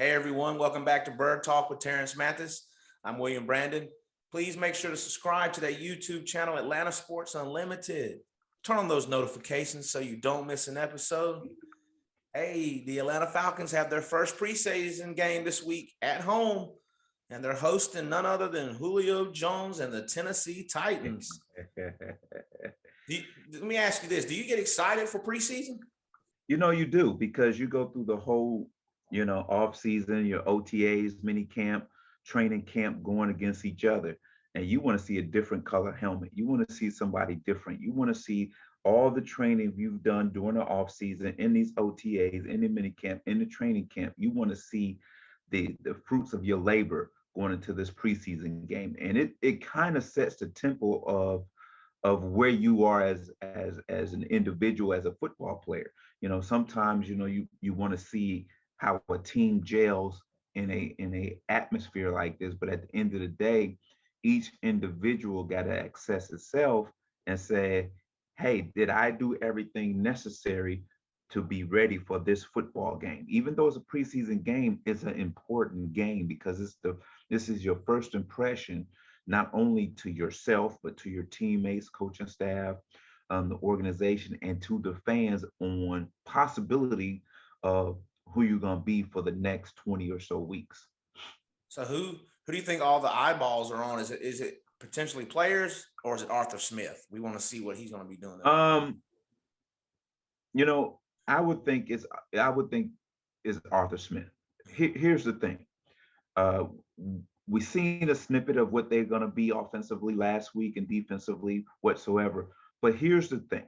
Hey everyone, welcome back to Bird Talk with Terrence Mathis. I'm William Brandon. Please make sure to subscribe to that YouTube channel, Atlanta Sports Unlimited. Turn on those notifications so you don't miss an episode. Hey, the Atlanta Falcons have their first preseason game this week at home, and they're hosting none other than Julio Jones and the Tennessee Titans. Let me ask you this. Do you get excited for preseason? You do, because you go through the whole, off season, your OTAs, mini camp, training camp going against each other. And you want to see a different color helmet. You want to see somebody different. You want to see all the training you've done during the off season, in these OTAs, in the mini camp, in the training camp. You want to see the fruits of your labor going into this preseason game. And it kind of sets the tempo of where you are as an individual, as a football player. Sometimes you want to see how a team gels in a atmosphere like this, but at the end of the day, each individual got to assess itself and say, hey, did I do everything necessary to be ready for this football game? Even though it's a preseason game, it's an important game because this is your first impression, not only to yourself, but to your teammates, coaching staff, the organization, and to the fans on possibility of who you're going to be for the next 20 or so weeks. So who do you think all the eyeballs are on? Is it potentially players, or is it Arthur Smith? We want to see what he's going to be doing. I would think it's Arthur Smith. Here's the thing. We seen a snippet of what they're going to be offensively last week and defensively whatsoever. But here's the thing.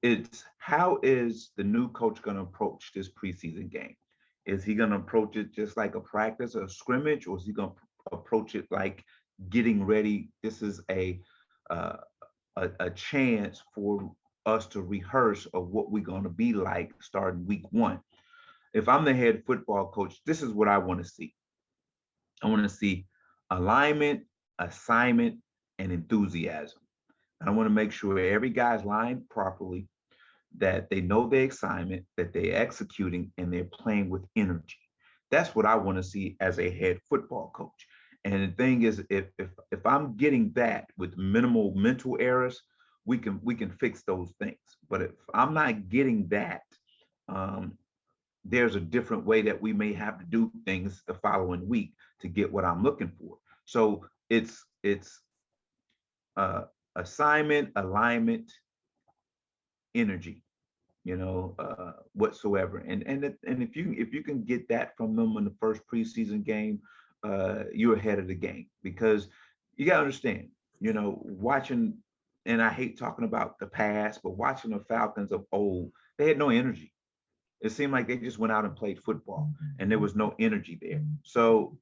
It's how is the new coach going to approach this preseason game? Is he going to approach it just like a practice, a scrimmage, or is he going to approach it like getting ready? This is a chance for us to rehearse of what we're going to be like starting week one. If I'm the head football coach, this is what I want to see. I want to see alignment, assignment, and enthusiasm. I want to make sure every guy's lined properly, that they know their assignment, that they're executing, and they're playing with energy. That's what I want to see as a head football coach. And the thing is, if I'm getting that with minimal mental errors, we can fix those things. But if I'm not getting that, there's a different way that we may have to do things the following week to get what I'm looking for. So it's assignment, alignment, energy, whatsoever. And if you can get that from them in the first preseason game, you're ahead of the game, because you got to understand, watching, and I hate talking about the past, but watching the Falcons of old, they had no energy. It seemed like they just went out and played football and there was no energy there. So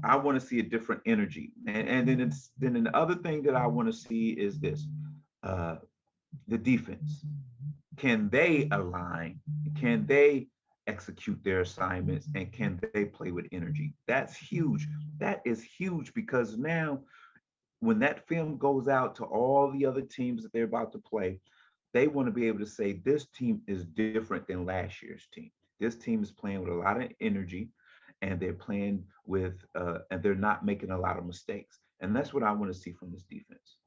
I want to see a different energy. And then the other thing that I want to see is this, the defense. Can they align? Can they execute their assignments? And can they play with energy? That's huge. That is huge, because now when that film goes out to all the other teams that they're about to play, they want to be able to say, this team is different than last year's team. This team is playing with a lot of energy, and they're playing with, and they're not making a lot of mistakes. And that's what I want to see from this defense.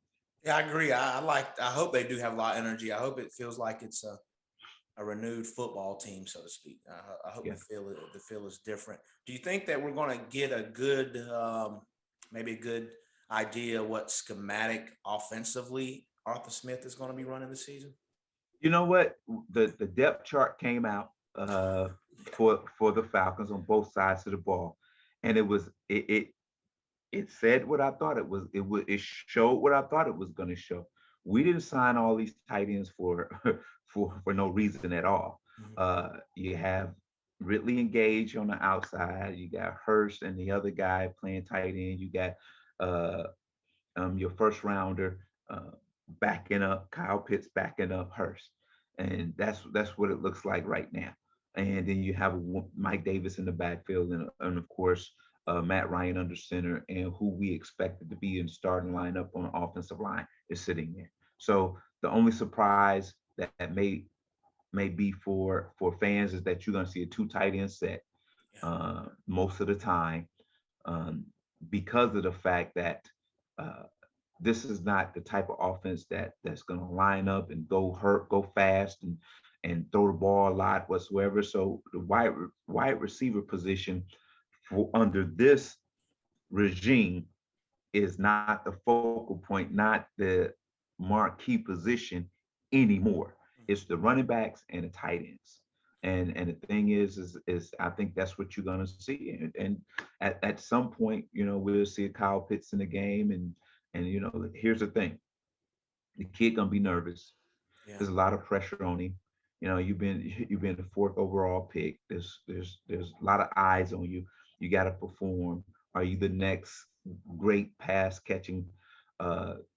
Yeah, I agree. I hope they do have a lot of energy. I hope it feels like it's a renewed football team, so to speak. I hope the feel is different. Do you think that we're going to get a good, maybe a good idea what schematic offensively Arthur Smith is going to be running this season? You know what? The depth chart came out for the Falcons on both sides of the ball, and it said what I thought it was. It showed what I thought it was going to show. We didn't sign all these tight ends for for no reason at all. You have Ridley and Gage on the outside. You got Hurst and the other guy playing tight end. You got your first rounder backing up, Kyle Pitts backing up Hurst, and that's what it looks like right now. And then you have Mike Davis in the backfield, and of course Matt Ryan under center, and who we expected to be in starting lineup on the offensive line is sitting there. So the only surprise that may be for fans is that you're going to see a two tight end set. most of the time, um, because of the fact that uh, this is not the type of offense that's going to line up and go fast and throw the ball a lot whatsoever. So the wide receiver position for under this regime is not the focal point, not the marquee position anymore. It's the running backs and the tight ends. And the thing is I think that's what you're gonna see. And at some point, we'll see Kyle Pitts in the game. And here's the thing: the kid gonna be nervous. Yeah. There's a lot of pressure on him. You've been the fourth overall pick. There's a lot of eyes on you. You got to perform. Are you the next great pass catching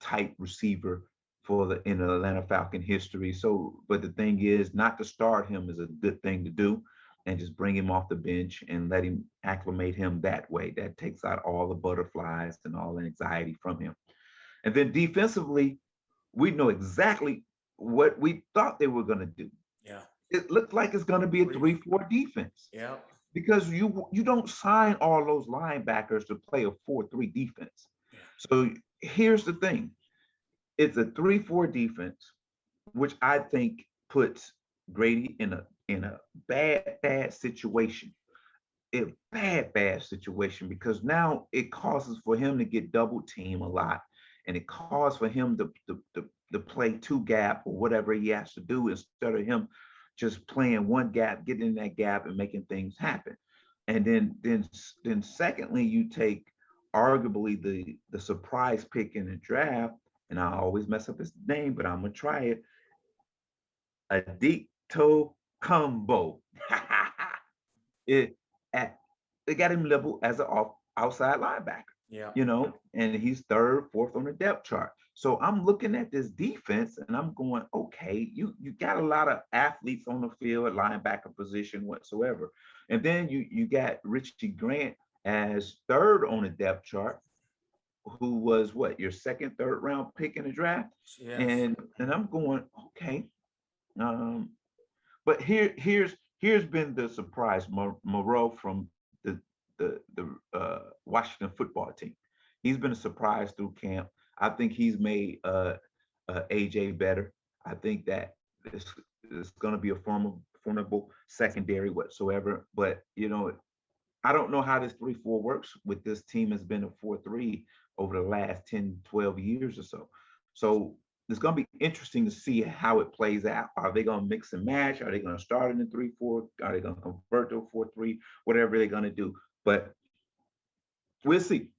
type receiver for the in the Atlanta Falcon history? So, but the thing is, not to start him is a good thing to do, and just bring him off the bench and let him acclimate him that way. That takes out all the butterflies and all the anxiety from him. And then defensively, we know exactly what we thought they were going to do. Yeah. It looked like it's going to be a 3-4 defense Yeah. because you don't sign all those linebackers to play a 4-3 defense. Yeah. So here's the thing: it's a 3-4 defense, which I think puts Grady in a bad situation. A bad situation, because now it causes for him to get double team a lot, and it causes for him to play two gap or whatever he has to do, instead of him just playing one gap, getting in that gap and making things happen. And then secondly, you take arguably the surprise pick in the draft, and I always mess up his name, but I'm gonna try it. Adito Combo. it at They got him labeled as an outside linebacker, Yeah. and he's third, fourth on the depth chart. So I'm looking at this defense and I'm going, okay, you got a lot of athletes on the field at linebacker position whatsoever. And then you got Richie Grant as third on the depth chart, who was what, your second, third round pick in the draft. Yes. And I'm going, okay. Um, but here's been the surprise. Moreau from the Washington football team. He's been a surprise through camp. I think he's made AJ better. I think that it's going to be a formidable secondary whatsoever. But I don't know how this 3-4 works with this team. Has been a 4-3 over the last 10, 12 years or so. So it's going to be interesting to see how it plays out. Are they going to mix and match? Are they going to start in the 3-4? Are they going to convert to a 4-3? Whatever they're going to do. But we'll see.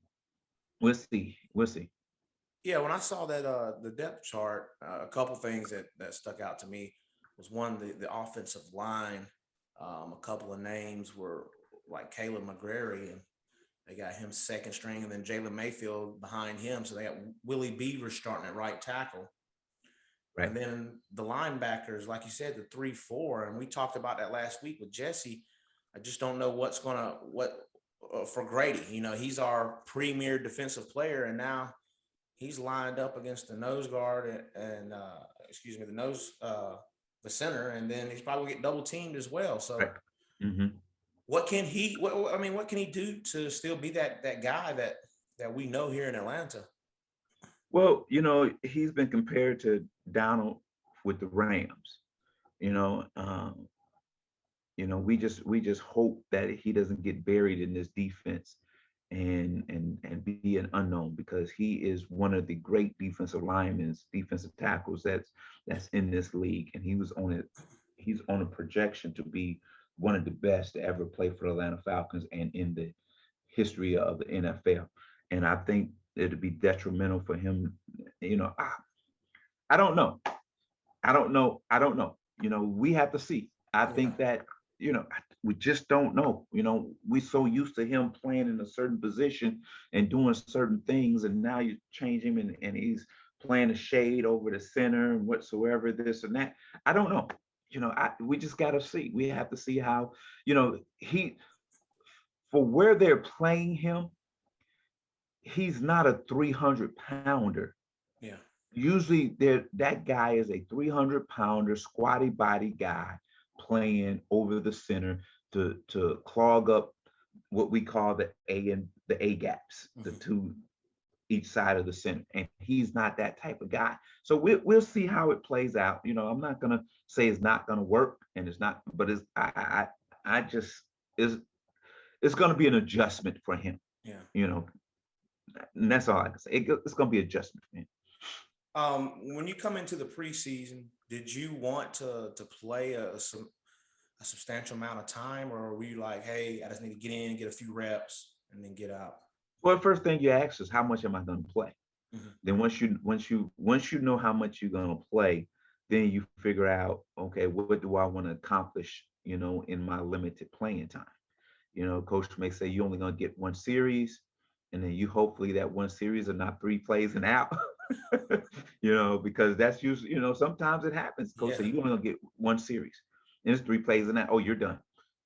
We'll see. Yeah, when I saw that the depth chart, a couple things that stuck out to me was one, the offensive line. A couple of names were like Caleb McGrary, and they got him second string, and then Jalen Mayfield behind him. So they got Willie Beaver starting at right tackle. Right. And then the linebackers, like you said, the 3-4, and we talked about that last week with Jesse. I just don't know what for Grady. He's our premier defensive player, and now he's lined up against the nose guard and the center, and then he's probably get double teamed as well. So, Right. Mm-hmm. what can he? What can he do to still be that guy that we know here in Atlanta? Well, he's been compared to Donald with the Rams. You know, um, we just hope that he doesn't get buried in this defense and be an unknown, because he is one of the great defensive linemen, defensive tackles that's in this league, and he's on a projection to be one of the best to ever play for the Atlanta Falcons and in the history of the NFL. And I think it'd be detrimental for him. I don't know. I don't know. We have to see. I Yeah. think that, we just don't know. We're so used to him playing in a certain position and doing certain things, and now you change him and he's playing a shade over the center and whatsoever, this and that. I don't know. We just got to see. We have to see how, he, for where they're playing him, he's not a 300-pounder. Yeah. Usually that guy is a 300-pounder squatty body guy playing over the center to clog up what we call the A gaps, the Mhm. two each side of the center, and he's not that type of guy. So we'll see how it plays out. I'm not gonna say it's not gonna work, and it's not, but I just is it's gonna be an adjustment for him. Yeah. You know, and that's all I can say. It's gonna be adjustment for him. When you come into the preseason, did you want to play a substantial amount of time, or were you like, hey, I just need to get in, get a few reps, and then get out? Well, the first thing you ask is how much am I gonna play? Mhm. Then once you know how much you're gonna play, then you figure out, okay, what do I want to accomplish, in my limited playing time. Coach may say you're only gonna get one series, and then you hopefully that one series are not three plays and out. Because that's usually, sometimes it happens. Coach say Yeah. you're only gonna get one series, and it's three plays and out. Oh, you're done.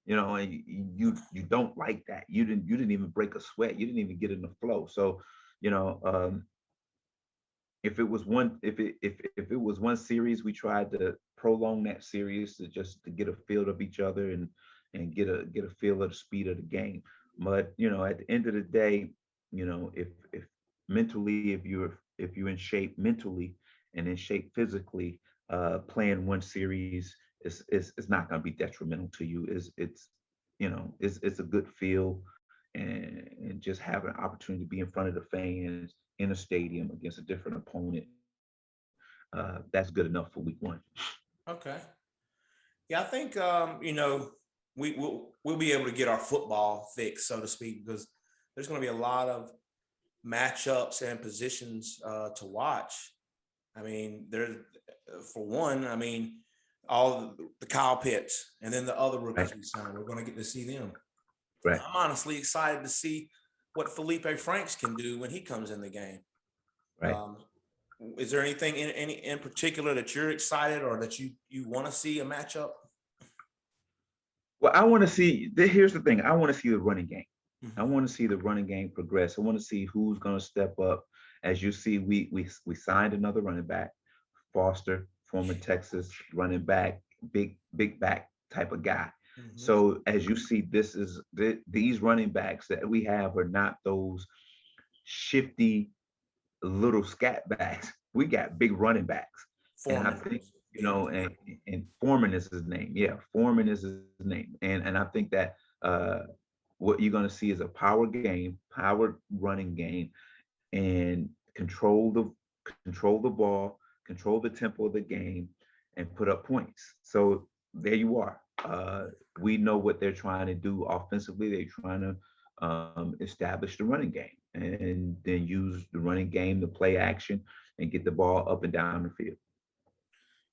And you don't like that. You didn't even break a sweat. You didn't even get in the flow. So, you know, um, if it was one series, we tried to prolong that series to get a feel of each other and get a feel of the speed of the game. But at the end of the day, if mentally, if you're in shape mentally and in shape physically, playing one series is not going to be detrimental to you. It's a good feel, and just having an opportunity to be in front of the fans in a stadium against a different opponent, that's good enough for week one. Okay. Yeah, I think we'll be able to get our football fix, so to speak, because there's going to be a lot of matchups and positions to watch. I mean, there's for one, I mean, all the Kyle Pitts and then the other Right, rookies we signed. We're going to get to see them. right, I'm honestly excited to see what Felipe Franks can do when he comes in the game. right. Um, is there anything in particular that you're excited or that you want to see a matchup? Well, I want to see. Here's the thing. I want to see the running game. I Mhm. want to see the running game progress. I want to see who's going to step up. As you see, we signed another running back, Foster, former Texas running back, big back type of guy. Mhm. So as you see, these running backs that we have are not those shifty little scat backs. We got big running backs. And I Foreman. think, Yeah. and Foreman is his name. Yeah, Foreman is his name. And I think that what you're gonna see is a power running game, and control the ball, control the tempo of the game, and put up points. So there you are. We know what they're trying to do offensively. They're trying to establish the running game, and then use the running game to play action and get the ball up and down the field.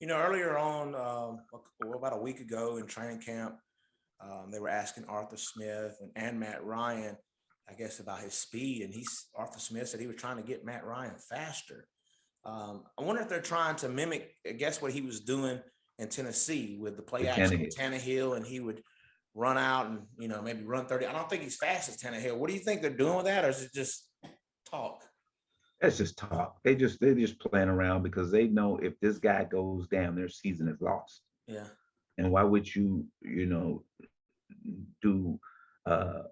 Earlier on, about a week ago in training camp, they were asking Arthur Smith and Matt Ryan, I guess, about his speed, and Arthur Smith said he was trying to get Matt Ryan faster. I wonder if they're trying to mimic, I guess, what he was doing in Tennessee with the play With action with Tannehill. Tannehill, and he would run out and maybe run 30. I don't think he's fast as Tannehill. What do you think they're doing with that, or is it just talk? That's just talk. They're just playing around because they know if this guy goes down, their season is lost. Yeah. And why would do uh,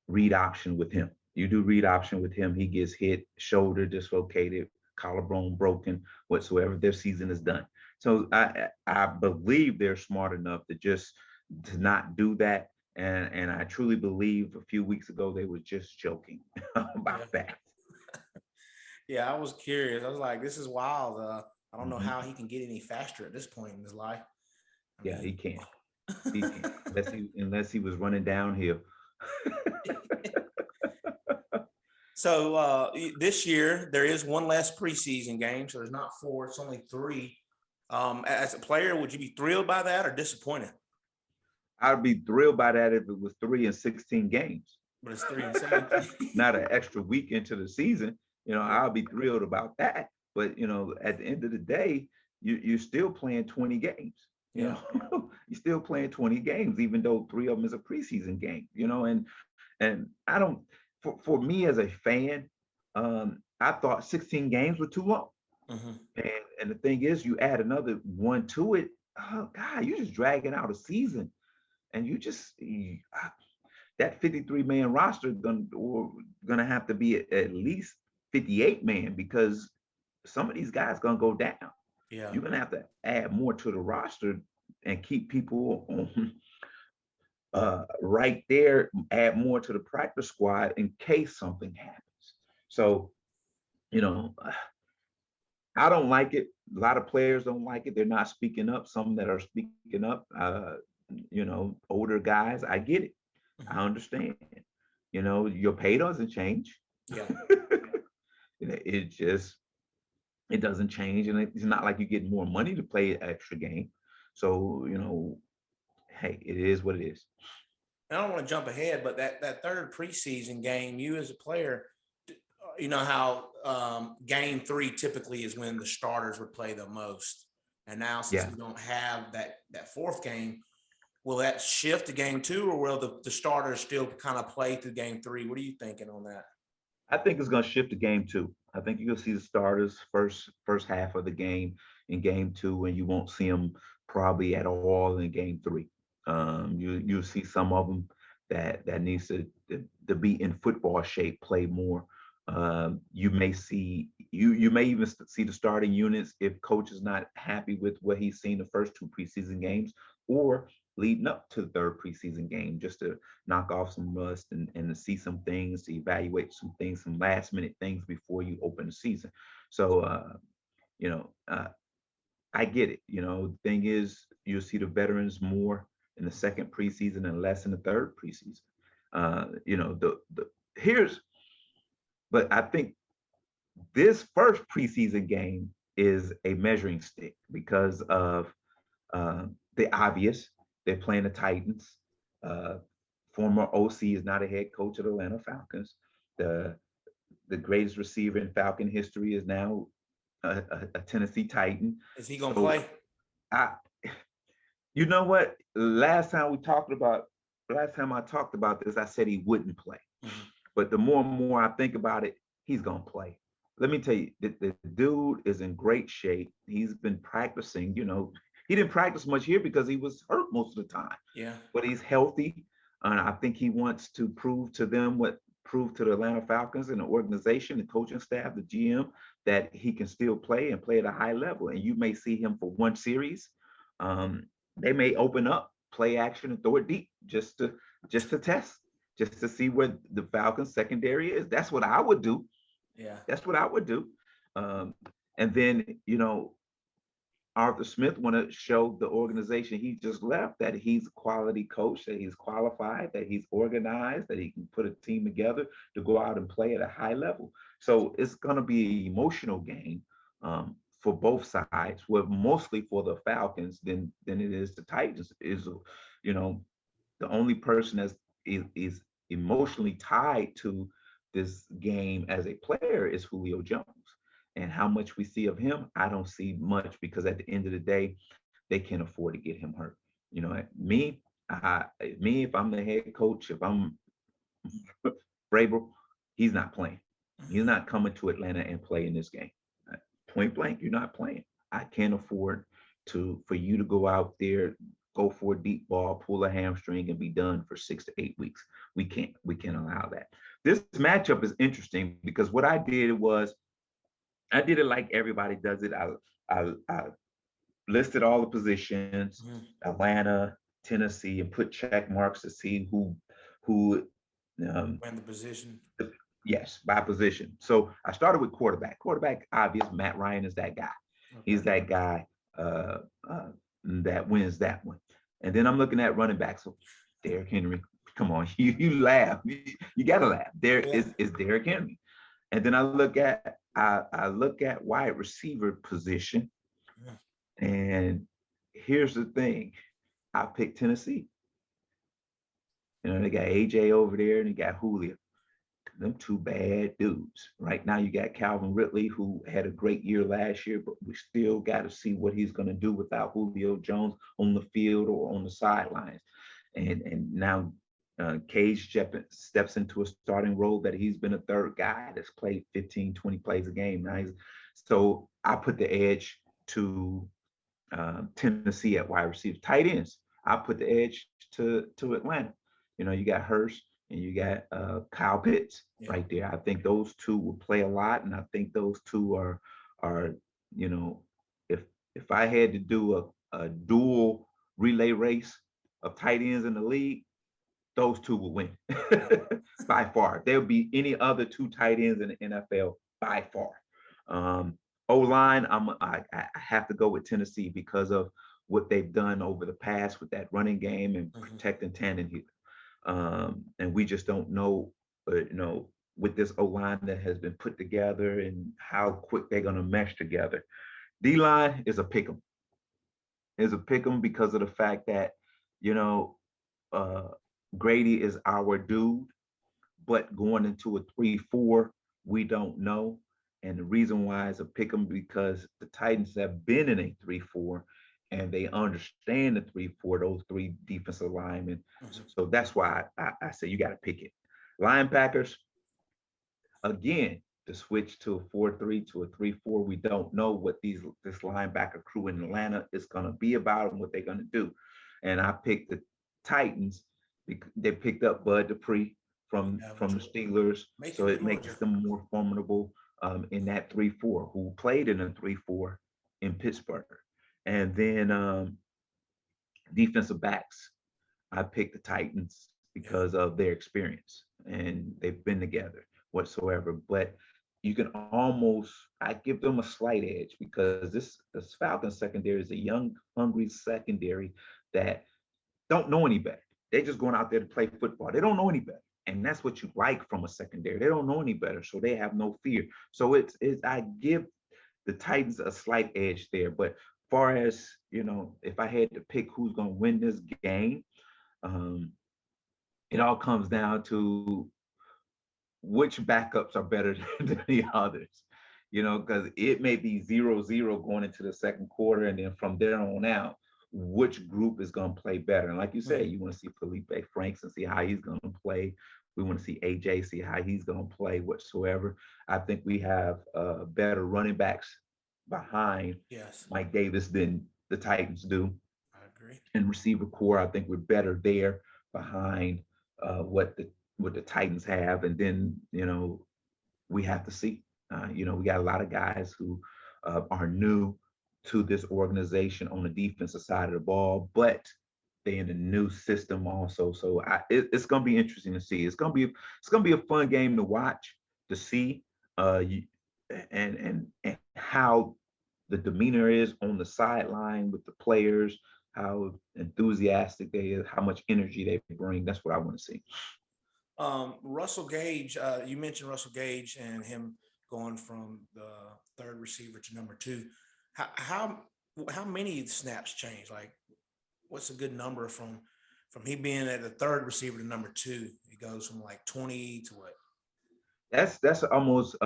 read option with him? You do read option with him, he gets hit, shoulder dislocated, collarbone broken, whatsoever. Their season is done. So I believe they're smart enough to not do that. And I truly believe a few weeks ago they were just joking Yeah. about that. Yeah, I was curious. I was like, this is wild. I don't know Mhm. how he can get any faster at this point in his life. I Yeah, he mean, can't. He can't unless he was running downhill. so this year there is one less preseason game, so there's not four; it's only three. As a player, would you be thrilled by that or disappointed? I'd be thrilled by that if it was 3 and 16 games, But it's 3 and 17. not an extra week into the season. Yeah, I'll be thrilled about that. But at the end of the day, you're still playing 20 games. You yeah, know, you're still playing 20 games, even though three of them is a preseason game. And I don't. For me as a fan, I thought 16 games were too long. hmm, And the thing is, you add another one to it. Oh God, you're just dragging out a season. and that 53-man roster gonna have to be at least 58-man because some of these guys gonna go down. Yeah. You're gonna have to add more to the roster and keep people on right there, add more to the practice squad in case something happens. So, you know, I don't like it. A lot of players don't like it. They're not speaking up. Some that are speaking up, older guys, I get it. I understand. Your pay doesn't change. Yeah. It just, it doesn't change. And it's not like you get more money to play an extra game. So, hey, it is what it is. I don't want to jump ahead, but that third preseason game, you as a player, you know how game 3 typically is when the starters would play the most. And now since Yeah. we don't have that fourth game, will that shift to game 2, or will the starters still kind of play through game 3? What are you thinking on that? I think it's going to shift to game 2. I think you're going to see the starters first half of the game in game 2, and you won't see them probably at all in game 3. You'll see some of them that needs to be in football shape, play more. You may even see the starting units if coach is not happy with what he's seen the first 2 preseason games, or leading up to the third preseason game, just to knock off some rust and to see some things, to evaluate some things, some last minute things before you open the season. So, I get it. The thing is, you'll see the veterans more in the second preseason and less in the third preseason. But I think this first preseason game is a measuring stick because of the obvious. They're playing the Titans. Former OC is not a head coach of the Atlanta Falcons. The greatest receiver in Falcon history is now a Tennessee Titan. Is he going to play? You know what? Last time I talked about this, I said he wouldn't play. Mm-hmm. But the more and more I think about it, he's going to play. Let me tell you, the dude is in great shape. He's been practicing. He didn't practice much here because he was hurt most of the time. Yeah. But he's healthy. And I think he wants to prove to the Atlanta Falcons and the organization, the coaching staff, the GM, that he can still play and play at a high level. And you may see him for one series. They may open up, play action, and throw it deep just to test, just to see where the Falcons secondary is. That's what I would do. Yeah. That's what I would do. And then, Arthur Smith want to show the organization he just left that he's a quality coach, that he's qualified, that he's organized, that he can put a team together to go out and play at a high level. So it's going to be an emotional game for both sides, well, mostly for the Falcons than it is the Titans. The only person that is emotionally tied to this game as a player is Julio Jones. And how much we see of him, I don't see much, because at the end of the day, they can't afford to get him hurt. Me, if I'm the head coach, if I'm Vrabel, he's not playing. He's not coming to Atlanta and playing this game. Point blank, you're not playing. I can't afford for you to go out there, go for a deep ball, pull a hamstring, and be done for 6 to 8 weeks. We can't allow that. This matchup is interesting because what I did it like everybody does it. I listed all the positions, Atlanta, Tennessee, and put check marks to see who win the position. Yes, by position. So I started with quarterback. Quarterback, obvious. Matt Ryan is that guy. Okay. He's that guy that wins that one. And then I'm looking at running back. So Derrick Henry, come on, you laugh. You gotta laugh. There is Derrick Henry. And then I look at wide receiver position. And here's the thing. I picked Tennessee. They got AJ over there and they got Julio. Them 2 bad dudes. Right now you got Calvin Ridley, who had a great year last year, but we still got to see what he's going to do without Julio Jones on the field or on the sidelines. And now Gage steps into a starting role that he's been a third guy that's played 15, 20 plays a game. Now so I put the edge to Tennessee at wide receiver. Tight ends. I put the edge to Atlanta. You got Hurst and you got Kyle Pitts Yeah. right there. I think those two will play a lot, and I think those two are you know if if I had to do a dual relay race of tight ends in the league, those two will win by far. There'll be any other two tight ends in the NFL by far. Um, O line, I have to go with Tennessee because of what they've done over the past with that running game and protecting Tannehill. And we just don't know, with this O line that has been put together and how quick they're going to mesh together. D line is a pick 'em. Is a pick 'em because of the fact that you know uh, Grady is our dude, but going into a 3-4, we don't know. And the reason why is a pick 'em because the Titans have been in a 3-4 and they understand the 3-4, those three defensive linemen. So that's why I say you got to pick it. Linebackers, again, to switch to a 4-3 to a 3-4, we don't know what this linebacker crew in Atlanta is going to be about and what they're going to do. And I picked the Titans. They picked up Bud Dupree from the Steelers, so it makes them more formidable in that 3-4. Who played in a 3-4 in Pittsburgh, and then defensive backs. I picked the Titans because of their experience and they've been together whatsoever. But you can almost, I give them a slight edge because this Falcons secondary is a young, hungry secondary that don't know any better. They're just going out there to play football. They don't know any better. And that's what you like from a secondary. They don't know any better, so they have no fear. So it's I give the Titans a slight edge there. But far as, if I had to pick who's going to win this game, um, it all comes down to which backups are better than the others, because it may be 0-0 going into the second quarter. And then from there on out, which group is going to play better? And like you said, you want to see Felipe Franks and see how he's going to play. We want to see AJ, see how he's going to play whatsoever. I think we have better running backs behind Mike Davis than the Titans do. I agree. And receiver core, I think we're better there behind what the Titans have. And then, we have to see. We got a lot of guys who are new to this organization on the defensive side of the ball, but they in a new system also. So it's going to be interesting to see. It's going to be a fun game to watch, to see, and how the demeanor is on the sideline with the players, how enthusiastic they is, how much energy they bring. That's what I want to see. Russell Gage, you mentioned Russell Gage and him going from the third receiver to number 2. How many snaps change? Like, what's a good number from he being at the third receiver to number 2? It goes from like 20 to what? That's almost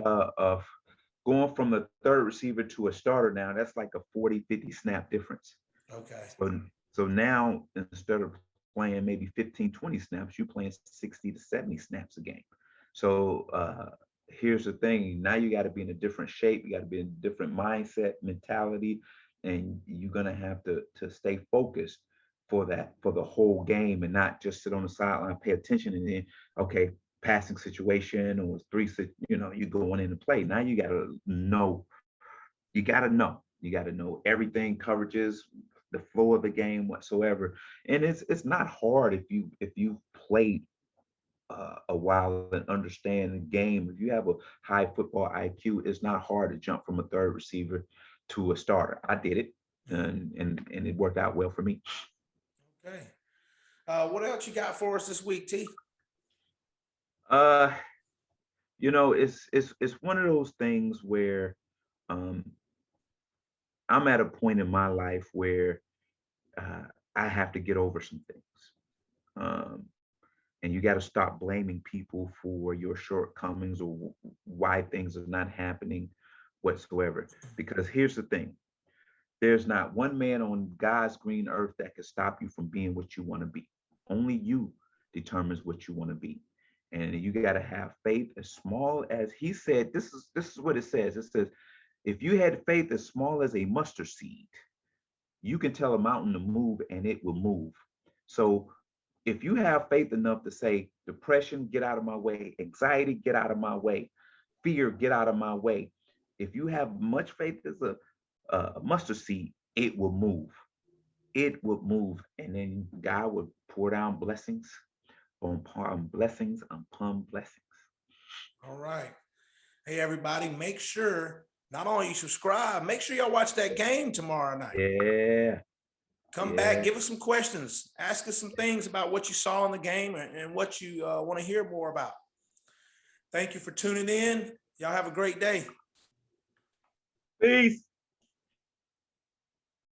going from the third receiver to a starter now. That's like a 40-50 snap difference. Okay. So now instead of playing maybe 15-20 snaps, you're playing 60 to 70 snaps a game. So here's the thing. Now you got to be in a different shape. You got to be in a different mindset, mentality, and you're going to have to stay focused for the whole game and not just sit on the sideline, pay attention, and then, okay, passing situation or 3, you're going in to play. Now you got to know. You got to know everything, coverages, the flow of the game whatsoever. And it's not hard if you played a while and understand the game. If you have a high football IQ, it's not hard to jump from a third receiver to a starter. I did it, and it worked out well for me. Okay. What else you got for us this week, T? It's one of those things where I'm at a point in my life where I have to get over some things. And you got to stop blaming people for your shortcomings or why things are not happening whatsoever. Because here's the thing. There's not one man on God's green earth that can stop you from being what you want to be. Only you determines what you want to be. And you got to have faith as small as he said. This is what it says. It says, if you had faith as small as a mustard seed, you can tell a mountain to move and it will move. So if you have faith enough to say, depression, get out of my way, anxiety, get out of my way, fear, get out of my way. If you have much faith as a mustard seed, it will move. It will move. And then God will pour down blessings upon blessings upon blessings. All right. Hey, everybody, make sure not only you subscribe, make sure y'all watch that game tomorrow night. Yeah. Come Yeah. back, give us some questions, ask us some things about what you saw in the game and what you want to hear more about. Thank you for tuning in. Y'all have a great day. Peace.